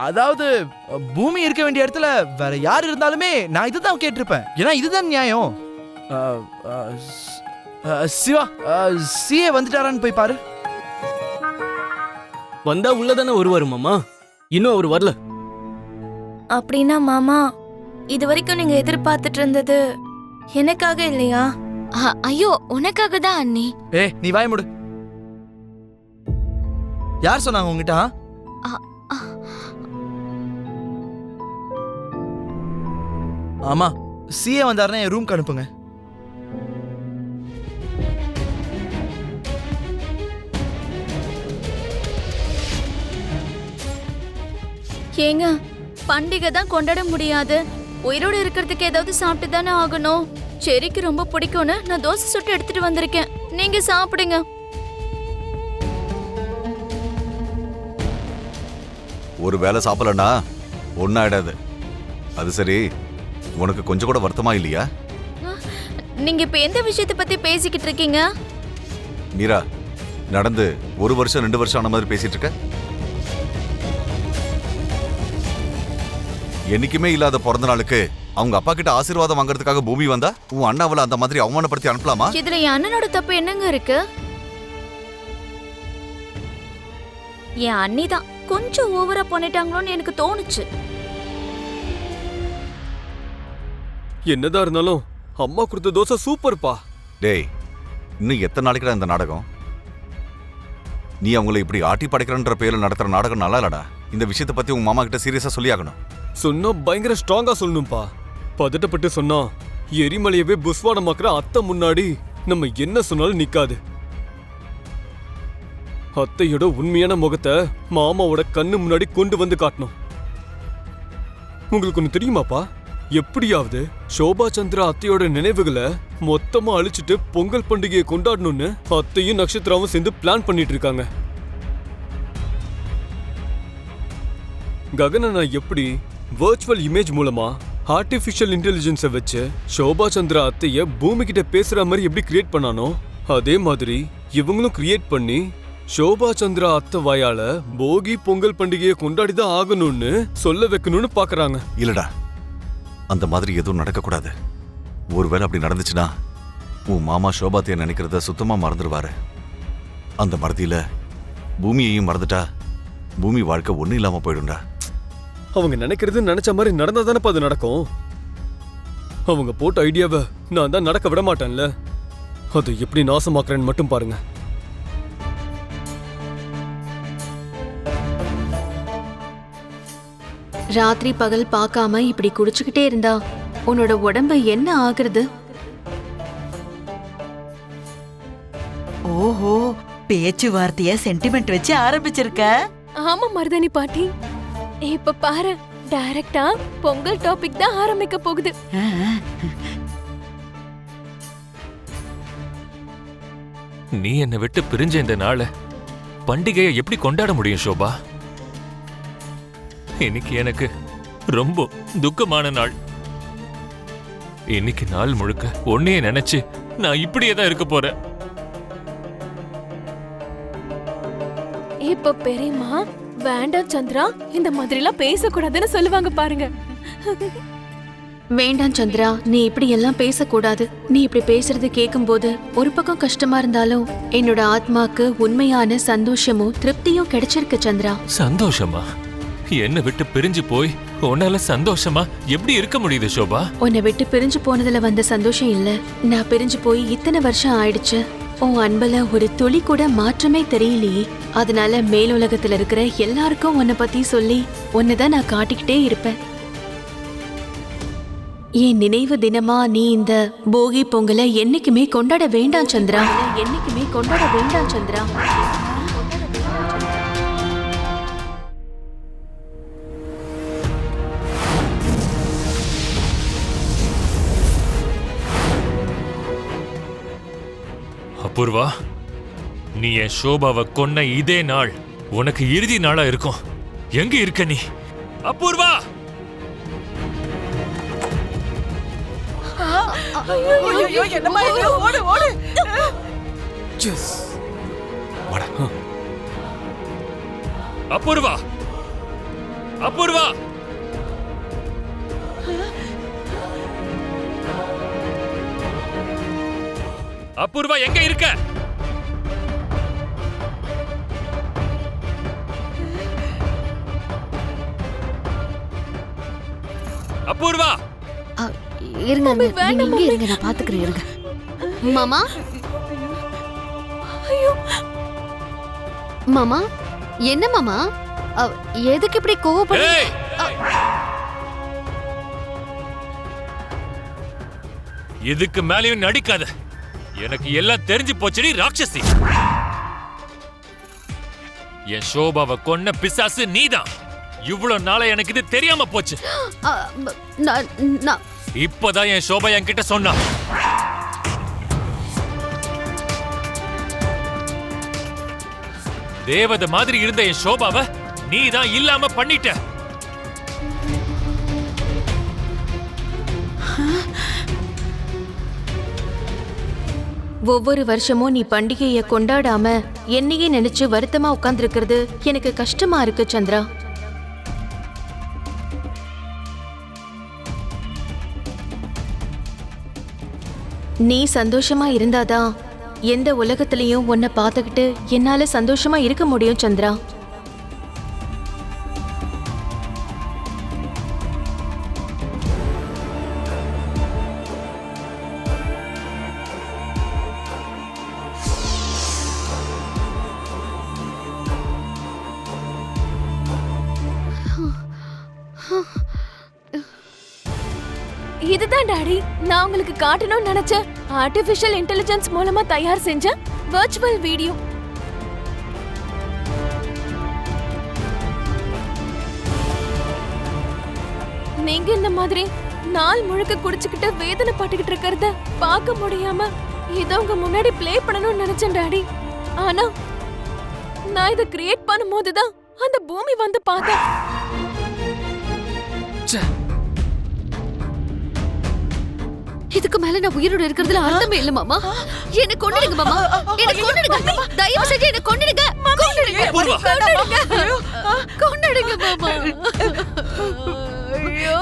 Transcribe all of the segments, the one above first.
அதாவது பூமி இருக்க வேண்டிய இடத்துல வேற யார் இருந்தாலுமே நான் இதுதான் கேட்டிருப்பேன். ஏன்னா இதுதான் நியாயம். சிவா, சிஏ வந்துட்டாரான்னு போய் பாரு. வந்தா உள்ளதானே வருவாரு மாமா. இன்னும் அவர் வரல. அப்படின்னா மாமா, இது வரைக்கும் நீங்க எதிர்பார்த்துட்டு இருந்தது எனக்காக இல்லையா? ஐயோ, உனக்காக தான் அண்ணி. நீ வாய மூடு. யார் சொன்னாங்க உங்ககிட்ட? ஆமா, சிஏ வந்தாருன்னா என் ரூம்க்கு அனுப்புங்க. ஏங்க, பண்டிகை தான் கொண்டாட முடியாது. உயிரோடு இருக்கிறதுக்கு ஏதாவது சாப்பிட்டு தானே ஆகணும். செரிக்கு ரொம்ப பிடிக்கும்னு நான் தோசை சுட்டு எடுத்துட்டு வந்திருக்கேன். நீங்க சாப்பிடுங்க. ஒரு வேளை சாப்பிடலன்னா ஒன்னாயிடாது. அது சரி, உனக்கு கொஞ்சம் கூட வருத்தமா இல்லையா? நீங்க இப்ப எந்த விஷயத்தை பத்தி பேசிக்கிட்டு இருக்கீங்க? மீரா, நடந்து 1 வருஷம் 2 வருஷம் ஆன மாதிரி பேசிட்டு இருக்க. என்னைக்குமே இல்லாத பிறந்த நாளுக்கு அவங்க அப்பா கிட்ட ஆசீர்வாதம் வாங்குறதுக்காக பூமி வந்தா உன் அண்ணாவளை அந்த மாதிரி அவமானப்படுத்தி அனுப்பலாமா? இதுல என் அண்ணனோட தப்பு என்னங்க இருக்கு? என் அண்ணி தான் கொஞ்சம் ஓவரா பண்ணிட்டாங்களோன்னு எனக்கு தோணுச்சு. என்னதான் இருந்தாலும் அம்மா கொடுத்த தோசை சூப்பர்ப்பா. டேய், இன்னும் எத்தனை நாளைக்குடா இந்த நாடகம்? நீ அவங்களை இப்படி ஆட்டி படைக்கிறன்ற பேர்ல நடத்துற நாடகம் நல்லா இல்லடா. இந்த விஷயத்தை பத்தி உங்க மாமா கிட்ட சீரியஸா சொல்லி ஆகணும். சொன்னா பயங்கர ஸ்ட்ராங்கா சொல்லணும்பா. பதட்டப்பட்டு சொன்னா எரிமலையவே புஸ்வானமாக்குற அத்தை முன்னாடி நம்ம என்ன சொன்னாலும் நிக்காது. அத்தையோட உண்மையான முகத்தை மாமாவோட கண்ணு முன்னாடி கொண்டு வந்து காட்டணும். உங்களுக்கு ஒண்ணு தெரியுமாப்பா? எப்படியாவது சோபா சந்திரா அத்தையோட நினைவுகளை மொத்தமா அழிச்சிட்டு பொங்கல் பண்டிகையை கொண்டாடணும்னு அத்தையும் நட்சத்திராவும் சேர்ந்து பிளான் பண்ணிட்டு இருக்காங்க. ககன எப்படி வர்ச்சுவல் இமேஜ் மூலமா ஆர்டிபிஷியல் இன்டெலிஜென்ஸை வச்சு சோபா சந்திரா அத்தைய பூமி கிட்ட பேசுற மாதிரி எப்படி கிரியேட் பண்ணானோ அதே மாதிரி இவங்களும் கிரியேட் பண்ணி சோபா சந்திரா அத்தை வாயால போகி பொங்கல் பண்டிகையை கொண்டாடிதான் ஆகணும்னு சொல்ல வைக்கணும்னு பாக்குறாங்க. இல்லடா, அந்த மாதிரி எதுவும் நடக்கக்கூடாது. ஒருவேளை அப்படி நடந்துச்சுன்னா உன் மாமா சோபாத்தைய நினைக்கிறத சுத்தமா மறந்துடுவாரு. அந்த மறதியில பூமியையும் மறந்துட்டா பூமி வாழ்க்கை ஒன்னும் இல்லாம போயிடும்டா. அவங்க நினைக்கிறது நினைச்ச மாதிரி நடந்தா தானப்பா அது நடக்கும். அவங்க போட்ட ஐடியாவை நான் தான் நடக்க விட மாட்டேன்ல. அதை எப்படி நாசமாக்குறேன்னு மட்டும் பாருங்க. ராத்திரி பகல் பார்க்காம இப்படி குடிச்சுக்கிட்டே இருந்தா உன்னோட உடம்பு என்ன ஆகுறது? ஓஹோ, பேச்சுவார்த்தைய சென்டிமெண்ட் வச்சு ஆரம்பிச்சிருக்க. ஆமா மருதாணி பாட்டி, இப்ப பாரு, டைரக்டா பொங்கல் டாபிக் தான் ஆரம்பிக்க போகுது. நீ என்னை விட்டு பிரிஞ்ச இந்த நாளை பண்டிகையை எப்படி கொண்டாட முடியும் சோபா? இன்னைக்கு எனக்கு ரொம்ப துக்கமான நாள். இன்னைக்கு நாள் முழுக்க ஒன்னையே நினைச்சு நான் இப்படியே தான் இருக்க போறேன். இப்ப பெரியம்மா, வேண்டாம் சந்திரா, இந்த மாதிரி எல்லாம் பேசக்கூடாதுன்னு சொல்லுவாங்க பாருங்க. வேண்டாம் சந்திரா, நீ இப்படி எல்லாம் பேசக்கூடாது. நீ இப்படி பேசுறது கேட்கும்போது ஒரு பக்கம் கஷ்டமா இருந்தாலும் என்னோட ஆத்மாக்கு உண்மையான சந்தோஷமும் திருப்தியும் கிடைச்சிருக்கு சந்திரா. சந்தோஷமா? என்னை விட்டு பிரிஞ்சு போய் உன்னால சந்தோஷமா எப்படி இருக்க முடியுது சோபா? உன்னை விட்டு பிரிஞ்சு போனதுல வந்த சந்தோஷம் இல்ல, நான் பிரிஞ்சு போய் இத்தனை வருஷம் ஆயிடுச்சு. உன் அன்புல ஒரு துளி கூட மாற்றமே தெரியலையே. அதனால மேலுலகத்துல இருக்கிற எல்லாருக்கும் உன்னை பத்தி சொல்லி உன்னைதான் நான் காட்டிக்கிட்டே இருப்பேன். என் நினைவு தினமா நீ இந்த போகி பொங்கலை என்னைக்குமே கொண்டாட வேண்டாம் சந்திரா. என்னைக்குமே கொண்டாட வேண்டாம் சந்திரா. அபூர்வா, நீ என் சோபாவை கொன்ன இதே நாள் உனக்கு இறுதி நாளா இருக்கும். எங்க இருக்க நீ அபூர்வா? அபூர்வா, அபூர்வா! அபூர்வா எங்க இருக்க? அபூர்வா! இருங்க மம்மி, நீங்க வேண்டாம், இங்கே மம்மி. இருங்க, நான் பாத்துக்கிறேன் இருங்க. மாமா ஐயோ மாமா என்ன மாமா எதுக்கு இப்படி கோவப்படுற? ஏய்! இதுக்கு மேலயும் நடிக்காத. எனக்கு எல்லாம் தெரிஞ்சு போச்சுடி ராட்சசி. என் சோபாவை கொன்ன பிசாசு நீதான். இவ்வளவு நாளா எனக்கு இது தெரியாம போச்சு. இப்பதான் என் சோபா என்கிட்ட சொன்னா. தேவதை மாதிரி இருந்த என் சோபாவை நீதான் இல்லாம பண்ணிட்ட. ஒவ்வொரு வருஷமும் நீ பண்டிகையை கொண்டாடாம என்னையே நினைச்சு வருத்தமா உட்கார்ந்திருக்கிறது எனக்கு கஷ்டமா இருக்கு சந்திரா. நீ சந்தோஷமா இருந்தாதான் எந்த உலகத்திலையும் உன்னை பார்த்துக்கிட்டு என்னால சந்தோஷமா இருக்க முடியும் சந்திரா. இதுதான் டாடி நான் உங்களுக்கு காட்டணும்னு நினைச்ச ஆர்டிபிஷியல் இன்டெலிஜென்ஸ் மூலமா தயார் செஞ்ச வர்ச்சுவல் வீடியோ. நீங்க இந்த மாதிரி நாள் முழுக்க குடிச்சுக்கிட்டு வேதனை பட்டுக்கிட்டு இருக்கிறத பார்க்க முடியாம இதை உங்க முன்னாடி ப்ளே பண்ணணும்னு நினைச்சேன் டாடி. ஆனா நான் இதை கிரியேட் பண்ணும்போதுதான் அந்த பூமி வந்து பார்த்தேன். இதுக்கு மேல நான் உயிரோட இருக்கிறதுல அர்த்தமே இல்ல மாமா. என்ன கொன்னுடுங்க மாமா, என்ன கொன்னுடுங்க. தயவு செஞ்சு என்ன கொன்னுடுங்க. கொன்னுடுங்க கொன்னுடுங்க மாமா. ஐயோ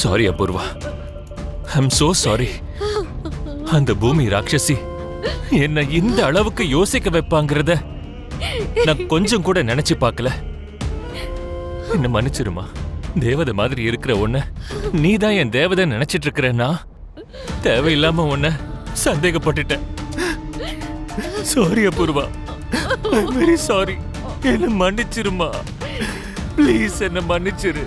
sorry Apoorva. I'm so sorry. அந்த பூமி ராட்சசி என்ன இந்த அளவுக்கு யோசிக்க வைப்பாங்கிறத நான் கொஞ்சம் கூட நினைச்சு பார்க்கல. என்ன மன்னிச்சிருமா. தேவதை மாதிரி இருக்கிற உன்னை நீதான் என் தேவதை நினைச்சிட்டு இருக்கிறேன்னா தேவையில்லாம உன்னை சந்தேகப்பட்டுட்டேன். சாரி அபூர்வா. Very sorry. என்ன மன்னிச்சிருமா. ப்ளீஸ் என்ன மன்னிச்சிரு.